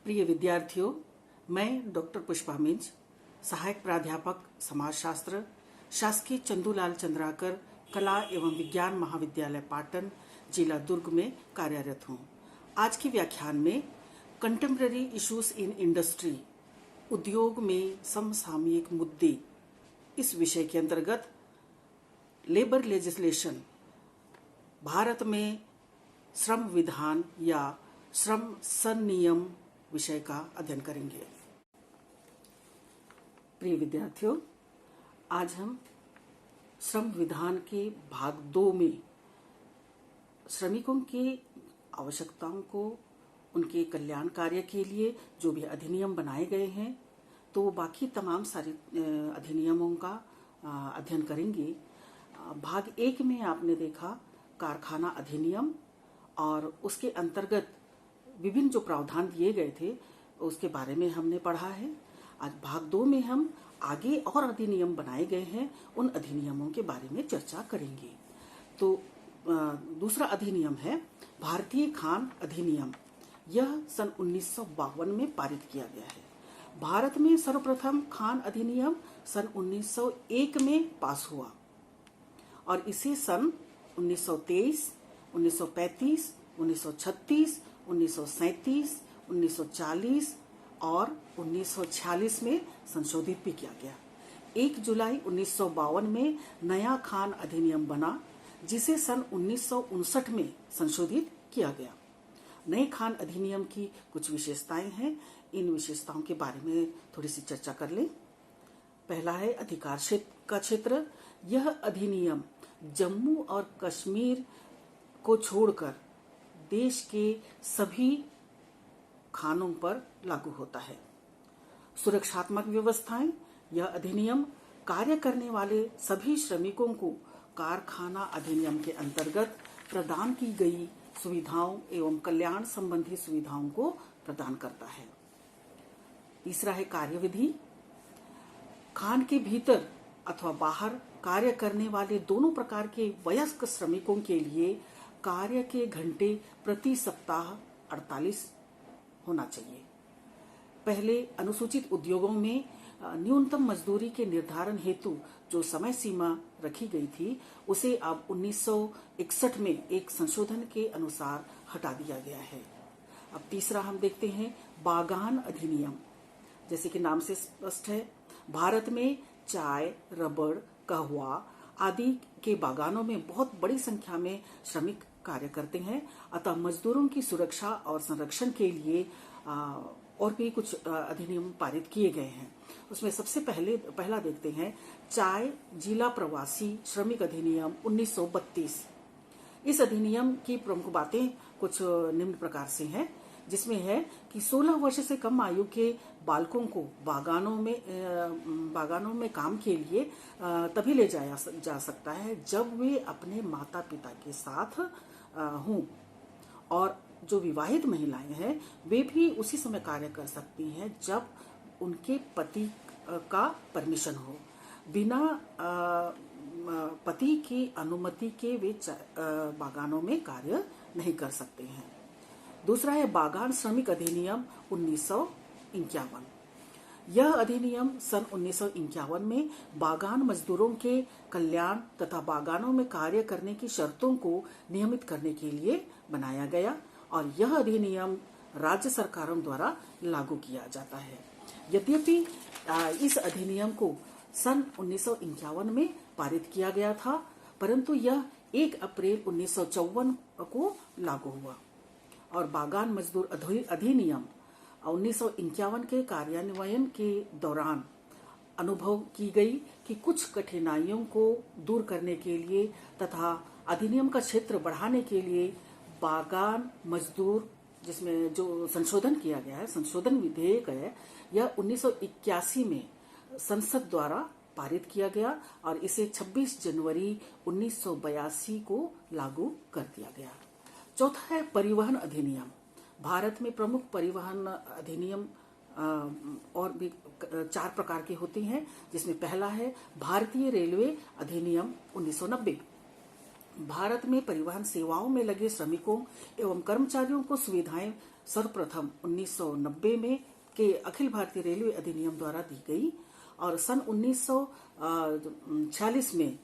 प्रिय विद्यार्थियों, मैं डॉक्टर पुष्पा मिंज, सहायक प्राध्यापक समाजशास्त्र, शासकीय चंदूलाल चंद्राकर कला एवं विज्ञान महाविद्यालय पाटन, जिला दुर्ग में कार्यरत हूँ। आज के व्याख्यान में कंटेम्प्रेरी इश्यूज इन इंडस्ट्री, उद्योग में समसामयिक मुद्दे, इस विषय के अंतर्गत लेबर लेजिस्लेशन, भारत में श्रम विधान या श्रम संनियम विषय का अध्ययन करेंगे। प्रिय विद्यार्थियों, आज हम श्रम विधान के भाग 2 में श्रमिकों की आवश्यकताओं को, उनके कल्याण कार्य के लिए जो भी अधिनियम बनाए गए हैं, तो बाकी तमाम सारे अधिनियमों का अध्ययन करेंगे। भाग 1 में आपने देखा कारखाना अधिनियम और उसके अंतर्गत विभिन्न जो प्रावधान दिए गए थे उसके बारे में हमने पढ़ा है। आज भाग 2 में हम आगे और अधिनियम बनाए गए हैं, उन अधिनियमों के बारे में चर्चा करेंगे। तो दूसरा अधिनियम है भारतीय खान अधिनियम। यह सन 1952 में पारित किया गया है। भारत में सर्वप्रथम खान अधिनियम सन 1901 में पास हुआ और इसे सन 1923, 1935, 1936, 1937, 1940 और 1946 में संशोधित भी किया गया। 1 जुलाई 1952 में नया खान अधिनियम बना, जिसे सन 1959 में संशोधित किया गया। नए खान अधिनियम की कुछ विशेषताएं हैं, इन विशेषताओं के बारे में थोड़ी सी चर्चा कर लें। पहला है अधिकार का क्षेत्र। यह अधिनियम जम्मू और कश्मीर को छोड़कर देश के सभी खानों पर लागू होता है। सुरक्षात्मक व्यवस्थाएं। यह अधिनियम कार्य करने वाले सभी श्रमिकों को कारखाना अधिनियम के अंतर्गत प्रदान की गई सुविधाओं एवं कल्याण संबंधी सुविधाओं को प्रदान करता है। तीसरा है कार्यविधि। खान के भीतर अथवा बाहर कार्य करने वाले दोनों प्रकार के वयस्क श्रमिकों के लिए कार्य के घंटे प्रति सप्ताह 48 होना चाहिए। पहले अनुसूचित उद्योगों में न्यूनतम मजदूरी के निर्धारण हेतु जो समय सीमा रखी गई थी, उसे अब 1961 में एक संशोधन के अनुसार हटा दिया गया है। अब तीसरा हम देखते हैं बागान अधिनियम। जैसे कि नाम से स्पष्ट है, भारत में चाय, रबड़, कहवा आदि के बागानों में बहुत बड़ी संख्या में श्रमिक कार्य करते हैं। अतः मजदूरों की सुरक्षा और संरक्षण के लिए और भी कुछ अधिनियम पारित किए गए हैं। उसमें सबसे पहला देखते हैं चाय जिला प्रवासी श्रमिक अधिनियम 1932। इस अधिनियम की प्रमुख बातें कुछ निम्न प्रकार से हैं, जिसमें है कि 16 वर्ष से कम आयु के बालकों को बागानों में काम के लिए तभी ले जाया जा सकता है जब वे अपने माता पिता के साथ हों, और जो विवाहित महिलाएं हैं वे भी उसी समय कार्य कर सकती हैं जब उनके पति का परमिशन हो। बिना पति की अनुमति के वे बागानों में कार्य नहीं कर सकते हैं। दूसरा है बागान श्रमिक अधिनियम 1951। यह अधिनियम सन 1951 में बागान मजदूरों के कल्याण तथा बागानों में कार्य करने की शर्तों को नियमित करने के लिए बनाया गया और यह अधिनियम राज्य सरकारों द्वारा लागू किया जाता है। यद्यपि इस अधिनियम को सन 1951 में पारित किया गया था, परंतु यह 1 अप्रैल 1954 को लागू हुआ और बागान मजदूर अधिनियम 1951 के कार्यान्वयन के दौरान अनुभव की गई कि कुछ कठिनाइयों को दूर करने के लिए तथा अधिनियम का क्षेत्र बढ़ाने के लिए बागान मजदूर, जिसमें जो संशोधन किया गया है, संशोधन विधेयक है, यह 1981 में संसद द्वारा पारित किया गया और इसे 26 जनवरी 1982 को लागू कर दिया गया। चौथा है परिवहन अधिनियम। भारत में प्रमुख परिवहन अधिनियम और भी 4 प्रकार के होते हैं, जिसमें पहला है भारतीय रेलवे अधिनियम 1990। भारत में परिवहन सेवाओं में लगे श्रमिकों एवं कर्मचारियों को सुविधाएं सर्वप्रथम 1990 में के अखिल भारतीय रेलवे अधिनियम द्वारा दी गई और सन 1946 में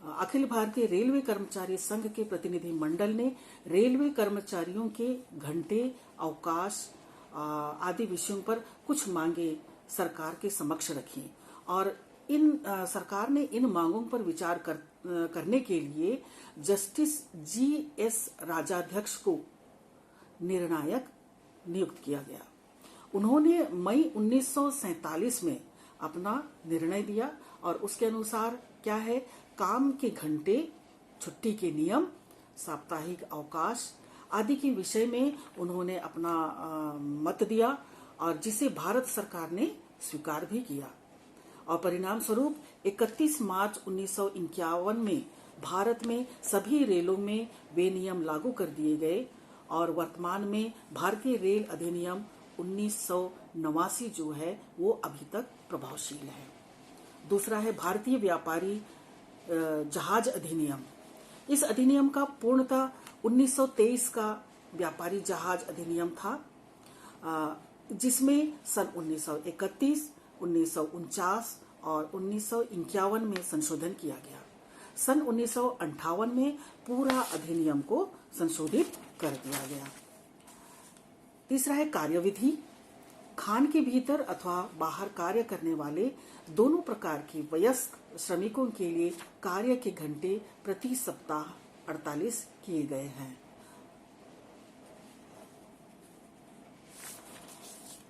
अखिल भारतीय रेलवे कर्मचारी संघ के प्रतिनिधि मंडल ने रेलवे कर्मचारियों के घंटे, अवकाश आदि विषयों पर कुछ मांगे सरकार के समक्ष रखी और सरकार ने इन मांगों पर विचार करने के लिए जस्टिस GS राजाध्यक्ष को निर्णायक नियुक्त किया गया। उन्होंने मई 1947 में अपना निर्णय दिया और उसके अनुसार क्या है, काम के घंटे, छुट्टी के नियम, साप्ताहिक अवकाश आदि के विषय में उन्होंने अपना मत दिया और जिसे भारत सरकार ने स्वीकार भी किया और परिणाम स्वरूप 31 मार्च 1951 में भारत में सभी रेलों में वे नियम लागू कर दिए गए और वर्तमान में भारतीय रेल अधिनियम 1989 जो है वो अभी तक प्रभावशील है। दूसरा है भारतीय व्यापारी जहाज अधिनियम। इस अधिनियम का पूर्णतः 1923 का व्यापारी जहाज अधिनियम था, जिसमें सन 1931, 1949 और 1951 में संशोधन किया गया। सन 1958 में पूरा अधिनियम को संशोधित कर दिया गया। तीसरा है कार्यविधि। खान के भीतर अथवा बाहर कार्य करने वाले दोनों प्रकार के वयस्क श्रमिकों के लिए कार्य के घंटे प्रति सप्ताह 48 किए गए हैं।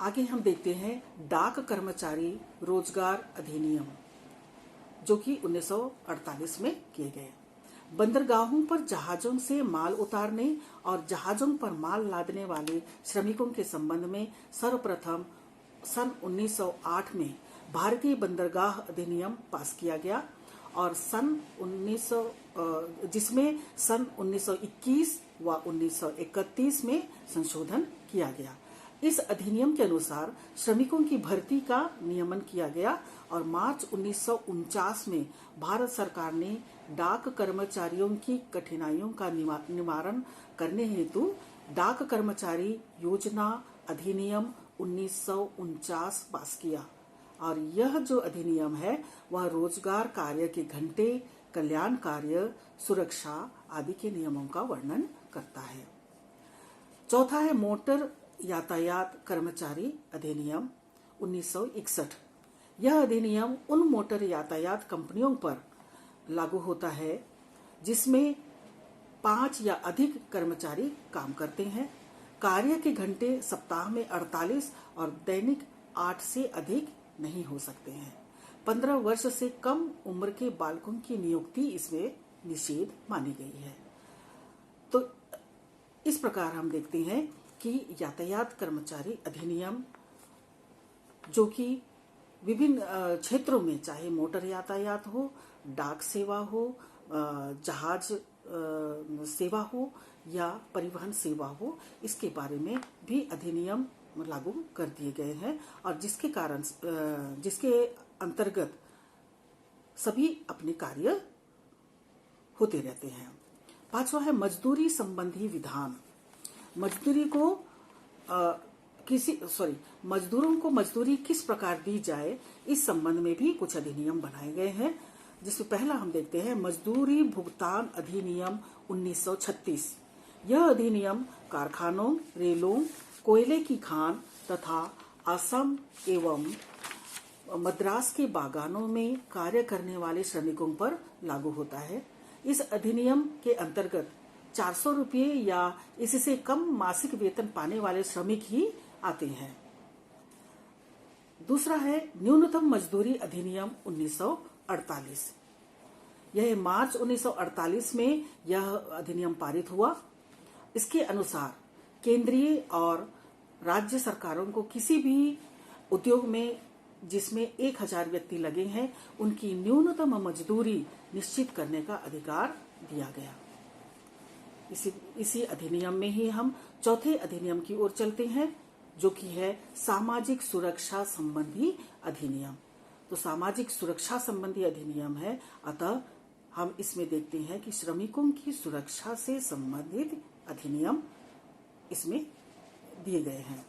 आगे हम देखते हैं डाक कर्मचारी रोजगार अधिनियम, जो कि 1948 में किए गए। बंदरगाहों पर जहाजों से माल उतारने और जहाजों पर माल लादने वाले श्रमिकों के संबंध में सर्वप्रथम सन 1908 में भारतीय बंदरगाह अधिनियम पास किया गया और जिसमें सन 1921 व 1931 में संशोधन किया गया। इस अधिनियम के अनुसार श्रमिकों की भर्ती का नियमन किया गया और मार्च 1949 में भारत सरकार ने डाक कर्मचारियों की कठिनाइयों का निवारण करने हेतु डाक कर्मचारी योजना अधिनियम 1949 पास किया और यह जो अधिनियम है वह रोजगार कार्य के घंटे, कल्याण कार्य, सुरक्षा आदि के नियमों का वर्णन करता है। चौथा है मोटर यातायात कर्मचारी अधिनियम 1961। यह अधिनियम उन मोटर यातायात कंपनियों पर लागू होता है जिसमें 5 या अधिक कर्मचारी काम करते हैं। कार्य के घंटे सप्ताह में 48 और दैनिक 8 से अधिक नहीं हो सकते हैं। 15 वर्ष से कम उम्र के बालकों की नियुक्ति इसमें निषेध मानी गई है। तो इस प्रकार हम देखते हैं कि यातायात कर्मचारी अधिनियम, जो कि विभिन्न क्षेत्रों में, चाहे मोटर यातायात हो, डाक सेवा हो, जहाज सेवा हो या परिवहन सेवा हो, इसके बारे में भी अधिनियम लागू कर दिए गए हैं और जिसके अंतर्गत सभी अपने कार्य होते रहते हैं। पांचवा है मजदूरी संबंधी विधान। मजदूरों को मजदूरी किस प्रकार दी जाए, इस संबंध में भी कुछ अधिनियम बनाए गए हैं, जिसमें पहला हम देखते हैं मजदूरी भुगतान अधिनियम 1936। यह अधिनियम कारखानों, रेलों, कोयले की खान तथा असम एवं मद्रास के बागानों में कार्य करने वाले श्रमिकों पर लागू होता है। इस अधिनियम के अंतर्गत 400 रुपये या इससे कम मासिक वेतन पाने वाले श्रमिक ही आते हैं। दूसरा है न्यूनतम मजदूरी अधिनियम 1948। यह मार्च 1948 में यह अधिनियम पारित हुआ। इसके अनुसार केंद्रीय और राज्य सरकारों को किसी भी उद्योग में जिसमें 1000 व्यक्ति लगे हैं, उनकी न्यूनतम मजदूरी निश्चित करने का अधिकार दिया गया। इसी अधिनियम में ही हम चौथे अधिनियम की ओर चलते हैं, जो कि है सामाजिक सुरक्षा संबंधी अधिनियम। तो सामाजिक सुरक्षा संबंधी अधिनियम है, अतः हम इसमें देखते हैं कि श्रमिकों की सुरक्षा से संबंधित अधिनियम इसमें दिए गए हैं।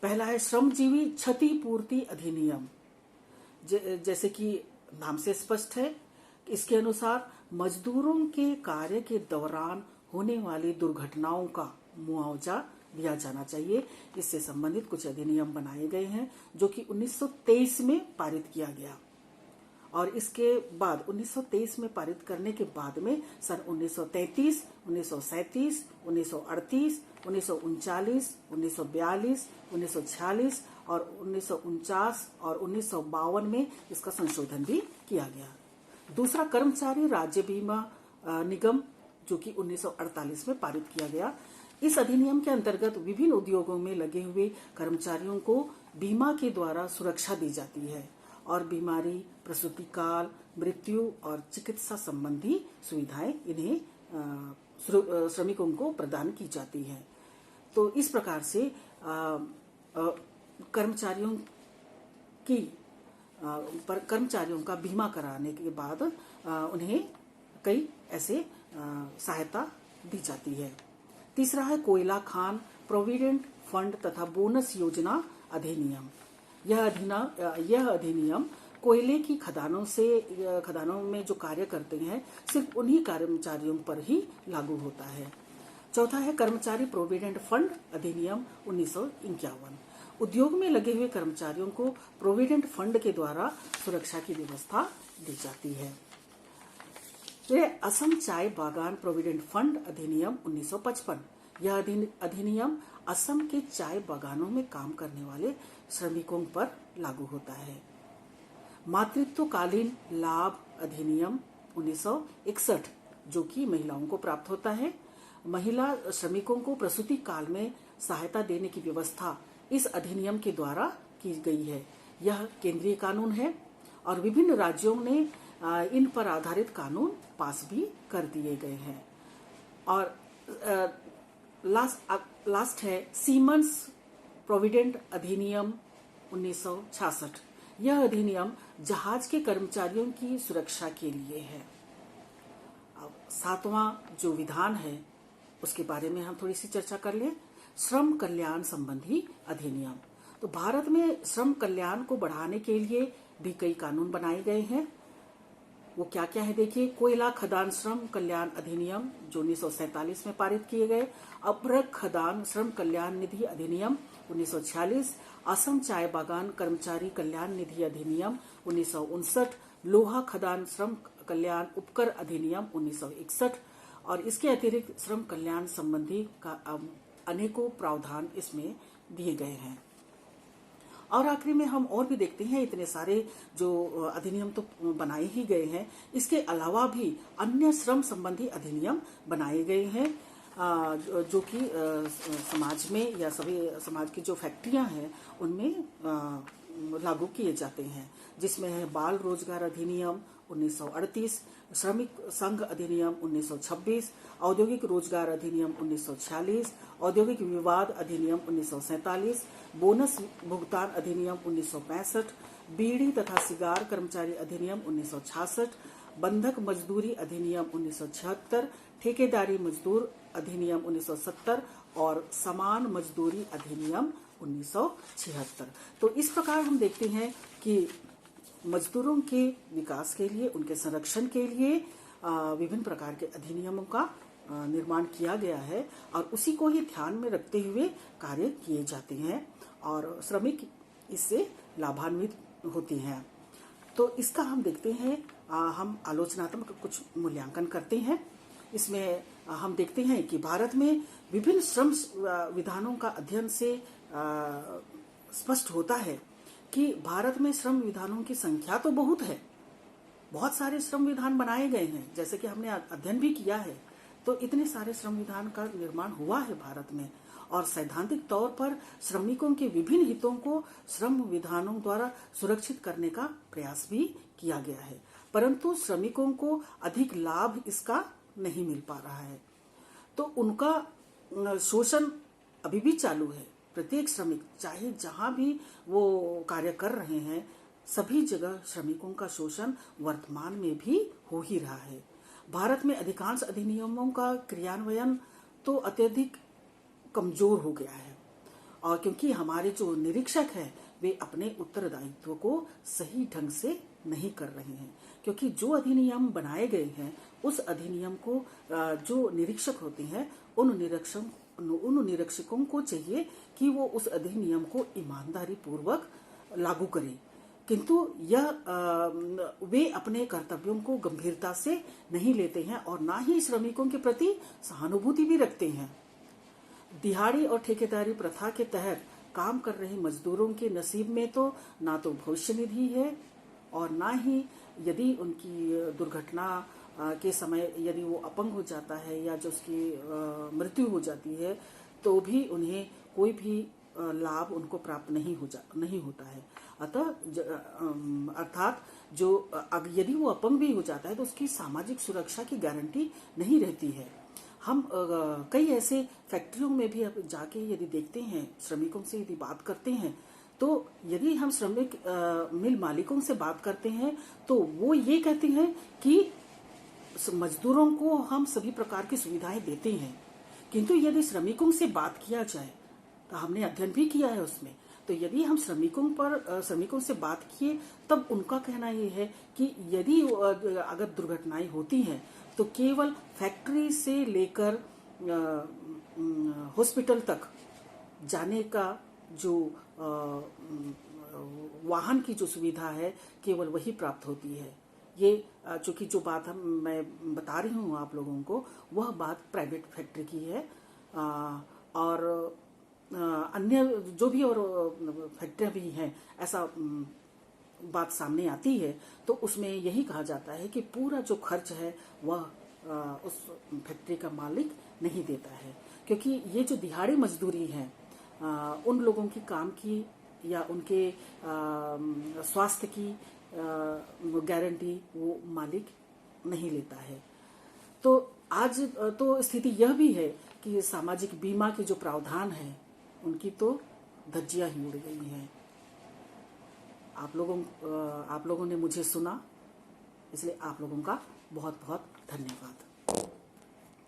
पहला है श्रमजीवी क्षतिपूर्ति अधिनियम। जैसे कि नाम से स्पष्ट है, इसके अनुसार मजदूरों के कार्य के दौरान होने वाली दुर्घटनाओं का मुआवजा दिया जाना चाहिए। इससे संबंधित कुछ अधिनियम बनाए गए हैं जो कि 1923 में पारित किया गया, और इसके बाद 1923 में पारित करने के बाद में सन 1933, 1937, 1938, 1939, 1942, 1946 और 1949 और 1952 में इसका संशोधन भी किया गया। दूसरा कर्मचारी राज्य बीमा निगम, जो कि 1948 में पारित किया गया। इस अधिनियम के अंतर्गत विभिन्न उद्योगों में लगे हुए कर्मचारियों को बीमा के द्वारा सुरक्षा दी जाती है और बीमारी, प्रसूति काल, मृत्यु और चिकित्सा संबंधी सुविधाएं इन्हें श्रमिकों को प्रदान की जाती है। तो इस प्रकार से कर्मचारियों का बीमा कराने के बाद उन्हें कई ऐसे सहायता दी जाती है। तीसरा है कोयला खान प्रोविडेंट फंड तथा बोनस योजना अधिनियम। यह अधिनियम कोयले की खदानों में जो कार्य करते हैं सिर्फ उन्हीं कर्मचारियों पर ही लागू होता है। चौथा है कर्मचारी प्रोविडेंट फंड अधिनियम 1951। उद्योग में लगे हुए कर्मचारियों को प्रोविडेंट फंड के द्वारा सुरक्षा की व्यवस्था दी जाती है। यह असम चाय बागान प्रोविडेंट फंड अधिनियम 1955। यह अधिनियम असम के चाय बागानों में काम करने वाले श्रमिकों पर लागू होता है। मातृत्वकालीन लाभ अधिनियम 1961, जो कि महिलाओं को प्राप्त होता है। महिला श्रमिकों को प्रसूति काल में सहायता देने की व्यवस्था इस अधिनियम के द्वारा की गई है। यह केंद्रीय कानून है और विभिन्न राज्यों ने इन पर आधारित कानून पास भी कर दिए गए हैं। और लास्ट है सीमन्स प्रोविडेंट अधिनियम 1966। यह अधिनियम जहाज के कर्मचारियों की सुरक्षा के लिए है। अब सातवां जो विधान है उसके बारे में हम थोड़ी सी चर्चा कर लें। श्रम कल्याण संबंधी अधिनियम। तो भारत में श्रम कल्याण को बढ़ाने के लिए भी कई कानून बनाए गए हैं। वो क्या क्या है देखिए। कोयला खदान श्रम कल्याण अधिनियम जो 1947 में पारित किए गए। अभ्रक खदान श्रम कल्याण निधि अधिनियम 1946। असम चाय बागान कर्मचारी कल्याण निधि अधिनियम 1959। लोहा खदान श्रम कल्याण उपकर अधिनियम 1961। और इसके अतिरिक्त श्रम कल्याण संबंधी का अनेकों प्रावधान इसमें दिए गए हैं। और आखिरी में हम और भी देखते हैं, इतने सारे जो अधिनियम तो बनाए ही गए हैं, इसके अलावा भी अन्य श्रम संबंधी अधिनियम बनाए गए हैं जो कि समाज में या सभी समाज की जो फैक्ट्रियां हैं उनमें लागू किए जाते हैं, जिसमें है बाल रोजगार अधिनियम 1938, श्रमिक संघ अधिनियम 1926, औद्योगिक रोजगार अधिनियम 1946, औद्योगिक विवाद अधिनियम 1947, बोनस भुगतान अधिनियम 1965, बीड़ी तथा सिगार कर्मचारी अधिनियम 1966, बंधक मजदूरी अधिनियम 1976, ठेकेदारी मजदूर अधिनियम 1970 और समान मजदूरी अधिनियम 1976। तो इस प्रकार हम देखते हैं कि मजदूरों के विकास के लिए, उनके संरक्षण के लिए विभिन्न प्रकार के अधिनियमों का निर्माण किया गया है और उसी को ही ध्यान में रखते हुए कार्य किए जाते हैं और श्रमिक इससे लाभान्वित होते हैं। तो इसका हम देखते हैं, हम आलोचनात्मक कुछ मूल्यांकन करते हैं। इसमें हम देखते हैं कि भारत में विभिन्न श्रम विधानों का अध्ययन से स्पष्ट होता है कि भारत में श्रम विधानों की संख्या तो बहुत है, बहुत सारे श्रम विधान बनाए गए हैं, जैसे कि हमने अध्ययन भी किया है। तो इतने सारे श्रम विधान का निर्माण हुआ है भारत में और सैद्धांतिक तौर पर श्रमिकों के विभिन्न हितों को श्रम विधानों द्वारा सुरक्षित करने का प्रयास भी किया गया है, परंतु श्रमिकों को अधिक लाभ इसका नहीं मिल पा रहा है। तो उनका शोषण अभी भी चालू है। प्रत्येक श्रमिक चाहे जहां भी वो कार्य कर रहे हैं, सभी जगह श्रमिकों का शोषण वर्तमान में भी हो ही रहा है। भारत में अधिकांश अधिनियमों का क्रियान्वयन तो अत्यधिक कमजोर हो गया है। और क्योंकि हमारे जो निरीक्षक हैं वे अपने उत्तरदायित्व को सही ढंग से नहीं कर रहे हैं, क्योंकि जो अधिनियम बनाए गए हैं उस अधिनियम को जो निरीक्षक होते हैं उन निरीक्षकों को चाहिए कि वो उस अधिनियम को ईमानदारी पूर्वक लागू करें, किंतु वे अपने कर्तव्यों को गंभीरता से नहीं लेते हैं और ना ही श्रमिकों के प्रति सहानुभूति भी रखते हैं। दिहाड़ी और ठेकेदारी प्रथा के तहत काम कर रहे मजदूरों के नसीब में तो ना तो भविष्य निधि है और ना ही यदि उनकी दुर्घटना के समय यदि वो अपंग हो जाता है या जो उसकी मृत्यु हो जाती है तो भी उन्हें कोई भी लाभ उनको प्राप्त नहीं होता है। अतः अर्थात जो यदि वो अपंग भी हो जाता है तो उसकी सामाजिक सुरक्षा की गारंटी नहीं रहती है। हम कई ऐसे फैक्ट्रियों में भी अब जाके यदि देखते हैं, श्रमिकों से यदि बात करते हैं, तो यदि हम श्रमिक मिल मालिकों से बात करते हैं तो वो ये कहते हैं कि मजदूरों को हम सभी प्रकार की सुविधाएं देते हैं, किंतु यदि श्रमिकों से बात किया जाए तो हमने अध्ययन भी किया है उसमें, तो यदि हम श्रमिकों से बात किए तब उनका कहना ये है कि यदि अगर दुर्घटनाएं होती हैं तो केवल फैक्ट्री से लेकर हॉस्पिटल तक जाने का जो वाहन की जो सुविधा है केवल वही प्राप्त होती है। ये चूंकि जो बात मैं बता रही हूँ आप लोगों को वह बात प्राइवेट फैक्ट्री की है, और अन्य जो भी और फैक्ट्रियाँ भी हैं ऐसा बात सामने आती है तो उसमें यही कहा जाता है कि पूरा जो खर्च है वह उस फैक्ट्री का मालिक नहीं देता है, क्योंकि ये जो दिहाड़ी मजदूरी है उन लोगों की काम की या उनके स्वास्थ्य की गारंटी वो मालिक नहीं लेता है। तो आज तो स्थिति यह भी है कि सामाजिक बीमा के जो प्रावधान है उनकी तो धज्जियां ही उड़ गई हैं। आप लोगों ने मुझे सुना, इसलिए आप लोगों का बहुत बहुत धन्यवाद।